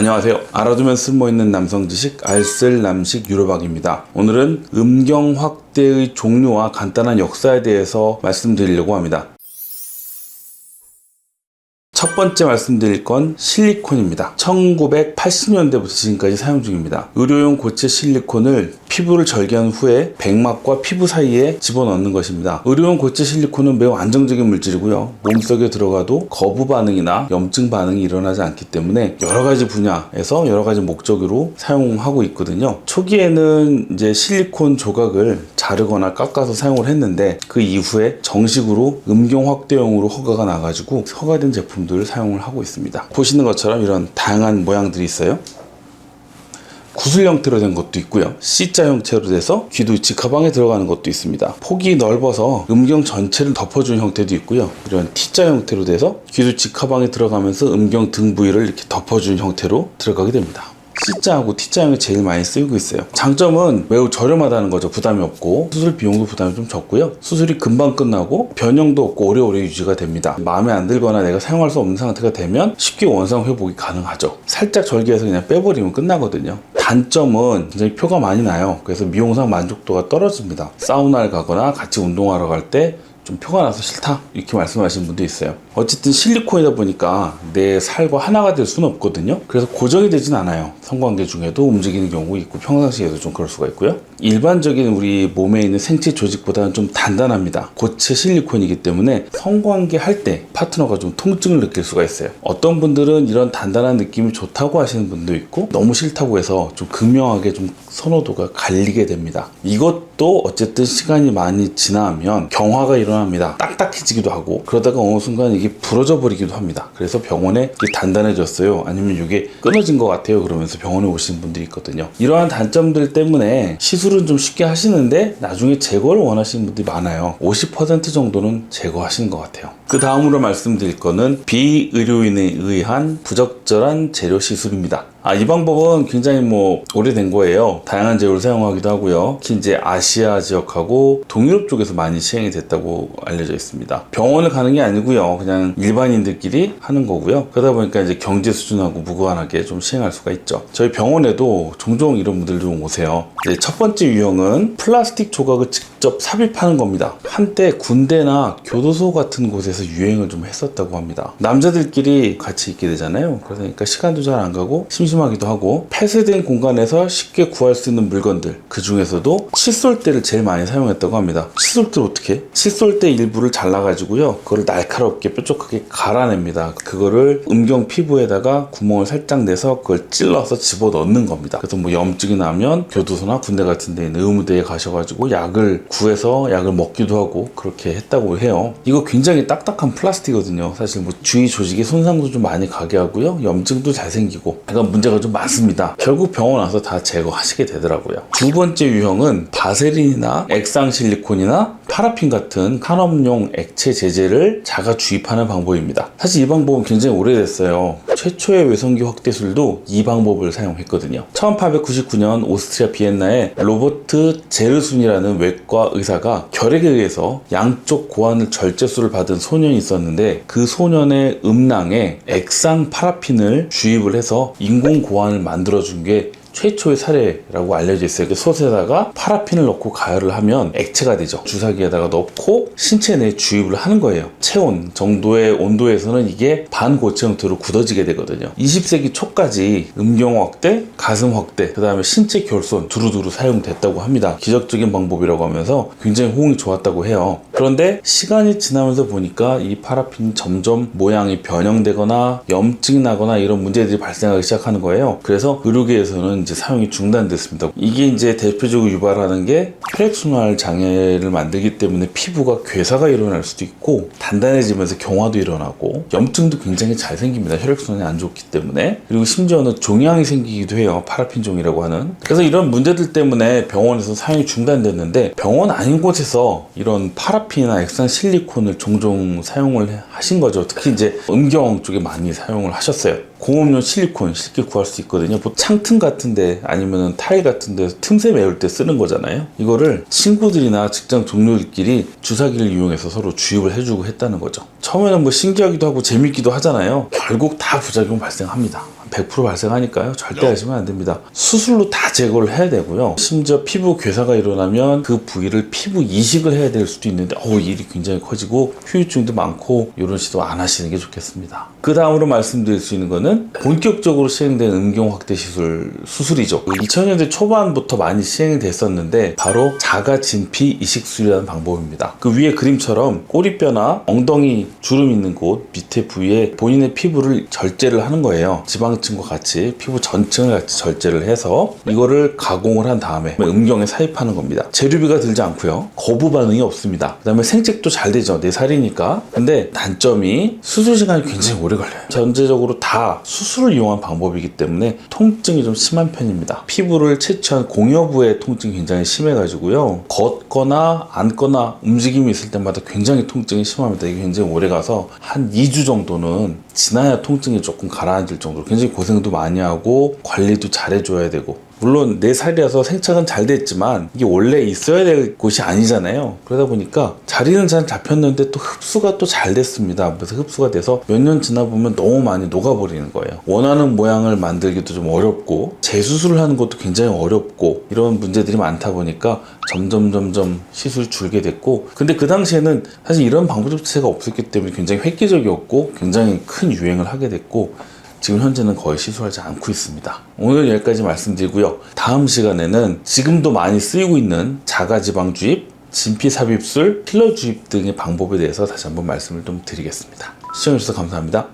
안녕하세요. 알아두면 쓸모있는 남성 지식 알쓸남식 유로박입니다. 오늘은 음경 확대의 종류와 간단한 역사에 대해서 말씀드리려고 합니다. 첫 번째 말씀드릴 건 실리콘입니다. 1980년대부터 지금까지 사용 중입니다. 의료용 고체 실리콘을 피부를 절개한 후에 백막과 피부 사이에 집어넣는 것입니다. 의료용 고체 실리콘은 매우 안정적인 물질이고요. 몸속에 들어가도 거부 반응이나 염증 반응이 일어나지 않기 때문에 여러 가지 분야에서 여러 가지 목적으로 사용하고 있거든요. 초기에는 이제 실리콘 조각을 자르거나 깎아서 사용을 했는데 그 이후에 정식으로 음경 확대용으로 허가가 나가지고 허가된 제품들을 사용을 하고 있습니다. 보시는 것처럼 이런 다양한 모양들이 있어요. 구슬 형태로 된 것도 있고요. C자 형태로 돼서 귀도 직화방에 들어가는 것도 있습니다. 폭이 넓어서 음경 전체를 덮어주는 형태도 있고요. 이런 T자 형태로 돼서 귀도 직화방에 들어가면서 음경 등 부위를 이렇게 덮어주는 형태로 들어가게 됩니다. C자하고 T자형이 제일 많이 쓰이고 있어요. 장점은 매우 저렴하다는 거죠. 부담이 없고 수술 비용도 부담이 좀 적고요. 수술이 금방 끝나고 변형도 없고 오래오래 유지가 됩니다. 마음에 안 들거나 내가 사용할 수 없는 상태가 되면 쉽게 원상 회복이 가능하죠. 살짝 절개해서 그냥 빼버리면 끝나거든요. 단점은 굉장히 표가 많이 나요. 그래서 미용상 만족도가 떨어집니다. 사우나를 가거나 같이 운동하러 갈 때 좀 표가 나서 싫다 이렇게 말씀하시는 분도 있어요. 어쨌든 실리콘이다 보니까 내 살과 하나가 될 수는 없거든요. 그래서 고정이 되진 않아요. 성관계 중에도 움직이는 경우 있고 평상시에도 좀 그럴 수가 있고요. 일반적인 우리 몸에 있는 생체 조직보다는 좀 단단합니다. 고체 실리콘이기 때문에 성관계 할 때 파트너가 좀 통증을 느낄 수가 있어요. 어떤 분들은 이런 단단한 느낌이 좋다고 하시는 분도 있고 너무 싫다고 해서 좀 극명하게 좀 선호도가 갈리게 됩니다. 이것도 어쨌든 시간이 많이 지나면 경화가 일어납니다. 딱딱해지기도 하고 그러다가 어느 순간 이게 부러져 버리기도 합니다. 그래서 병원에 이게 단단해졌어요, 아니면 이게 끊어진 것 같아요 그러면서 병원에 오시는 분들이 있거든요. 이러한 단점들 때문에 시술은 좀 쉽게 하시는데 나중에 제거를 원하시는 분들이 많아요. 50% 정도는 제거하시는 것 같아요. 그 다음으로 말씀드릴 거는 비의료인에 의한 부적절한 재료 시술입니다. 이 방법은 굉장히 오래된 거예요. 다양한 재료를 사용하기도 하고요. 특히 이제 아시아 지역하고 동유럽 쪽에서 많이 시행이 됐다고 알려져 있습니다. 병원을 가는 게 아니고요. 그냥 일반인들끼리 하는 거고요. 그러다 보니까 이제 경제 수준하고 무관하게 좀 시행할 수가 있죠. 저희 병원에도 종종 이런 분들 좀 오세요. 이제 첫 번째 유형은 플라스틱 조각을 직접 삽입하는 겁니다. 한때 군대나 교도소 같은 곳에서 유행을 좀 했었다고 합니다. 남자들끼리 같이 있게 되잖아요. 그러니까 시간도 잘 안 가고 심심하기도 하고 폐쇄된 공간에서 쉽게 구할 수 있는 물건들, 그 중에서도 칫솔대를 제일 많이 사용했다고 합니다. 칫솔대를 어떻게 해? 칫솔대 일부를 잘라가지고요, 그걸 날카롭게 뾰족하게 갈아냅니다. 그거를 음경 피부에다가 구멍을 살짝 내서 그걸 찔러서 집어넣는 겁니다. 그래서 염증이 나면 교도소나 군대 같은 데 있는 의무대에 가셔가지고 약을 구해서 약을 먹기도 하고 그렇게 했다고 해요. 이거 굉장히 딱딱한 플라스틱이거든요. 사실 주위 조직에 손상도 좀 많이 가게 하고요, 염증도 잘 생기고 약간 문제가 좀 많습니다. 결국 병원 와서 다 제거하시게 되더라고요. 두 번째 유형은 바세린이나 액상 실리콘이나 파라핀 같은 산업용 액체 제제를 자가 주입하는 방법입니다. 사실 이 방법은 굉장히 오래됐어요. 최초의 외성기 확대술도 이 방법을 사용했거든요. 1899년 오스트리아 비엔나에 로버트 제르순이라는 외과 의사가 결핵에 의해서 양쪽 고환을 절제술을 받은 소년이 있었는데 그 소년의 음낭에 액상 파라핀을 주입을 해서 인공 고환을 만들어준 게 최초의 사례라고 알려져 있어요. 솥에다가 파라핀을 넣고 가열을 하면 액체가 되죠. 주사기에다가 넣고 신체 내에 주입을 하는 거예요. 체온 정도의 온도에서는 이게 반고체 형태로 굳어지게 되거든요. 20세기 초까지 음경 확대, 가슴 확대, 그 다음에 신체 결손 두루두루 사용됐다고 합니다. 기적적인 방법이라고 하면서 굉장히 호응이 좋았다고 해요. 그런데 시간이 지나면서 보니까 이 파라핀이 점점 모양이 변형되거나 염증이 나거나 이런 문제들이 발생하기 시작하는 거예요. 그래서 의료계에서는 이제 사용이 중단됐습니다. 이게 이제 대표적으로 유발하는 게 혈액순환 장애를 만들기 때문에 피부가 괴사가 일어날 수도 있고 단단해지면서 경화도 일어나고 염증도 굉장히 잘 생깁니다. 혈액순환이 안 좋기 때문에. 그리고 심지어는 종양이 생기기도 해요. 파라핀 종이라고 하는. 그래서 이런 문제들 때문에 병원에서 사용이 중단됐는데 병원 아닌 곳에서 이런 파라핀이나 액상 실리콘을 종종 사용을 하신 거죠. 특히 이제 음경 쪽에 많이 사용을 하셨어요. 공업용 실리콘 쉽게 구할 수 있거든요. 창틀 같은데 아니면 타일 같은데 틈새 메울 때 쓰는 거잖아요. 이거를 친구들이나 직장 동료들끼리 주사기를 이용해서 서로 주입을 해주고 했다는 거죠. 처음에는 신기하기도 하고 재밌기도 하잖아요. 결국 다 부작용 발생합니다. 100% 발생하니까요. 절대 하시면 안 됩니다. 수술로 다 제거를 해야 되고요. 심지어 피부 괴사가 일어나면 그 부위를 피부 이식을 해야 될 수도 있는데 일이 굉장히 커지고 후유증도 많고 이런 시도 안 하시는 게 좋겠습니다. 그 다음으로 말씀드릴 수 있는 거는 본격적으로 시행된 음경 확대 수술이죠. 2000년대 초반부터 많이 시행이 됐었는데 바로 자가 진피 이식술이라는 방법입니다. 그 위에 그림처럼 꼬리뼈나 엉덩이 주름 있는 곳 밑에 부위에 본인의 피부를 절제를 하는 거예요. 지방층과 같이 피부 전층을 같이 절제를 해서 이거를 가공을 한 다음에 음경에 삽입하는 겁니다. 재료비가 들지 않고요. 거부 반응이 없습니다. 그 다음에 생책도 잘 되죠. 4살이니까. 근데 단점이 수술 시간이 굉장히 오래 걸려요. 전체적으로 다 수술을 이용한 방법이기 때문에 통증이 좀 심한 편입니다. 피부를 채취한 공여부의 통증이 굉장히 심해가지고요. 걷거나 앉거나 움직임이 있을 때마다 굉장히 통증이 심합니다. 이게 굉장히 오래 가서 한 2주 정도는 지나야 통증이 조금 가라앉을 정도로 굉장히 고생도 많이 하고 관리도 잘해줘야 되고, 물론 4살이라서 생착은 잘 됐지만 이게 원래 있어야 될 곳이 아니잖아요. 그러다 보니까 자리는 잘 잡혔는데 또 흡수가 또 잘 됐습니다. 그래서 흡수가 돼서 몇 년 지나 보면 너무 많이 녹아버리는 거예요. 원하는 모양을 만들기도 좀 어렵고 재수술을 하는 것도 굉장히 어렵고 이런 문제들이 많다 보니까 점점 시술이 줄게 됐고, 근데 그 당시에는 사실 이런 방법 자체가 없었기 때문에 굉장히 획기적이었고 굉장히 큰 유행을 하게 됐고, 지금 현재는 거의 시술하지 않고 있습니다. 오늘 여기까지 말씀드리고요. 다음 시간에는 지금도 많이 쓰이고 있는 자가지방 주입, 진피 삽입술, 필러 주입 등의 방법에 대해서 다시 한번 말씀을 좀 드리겠습니다. 시청해주셔서 감사합니다.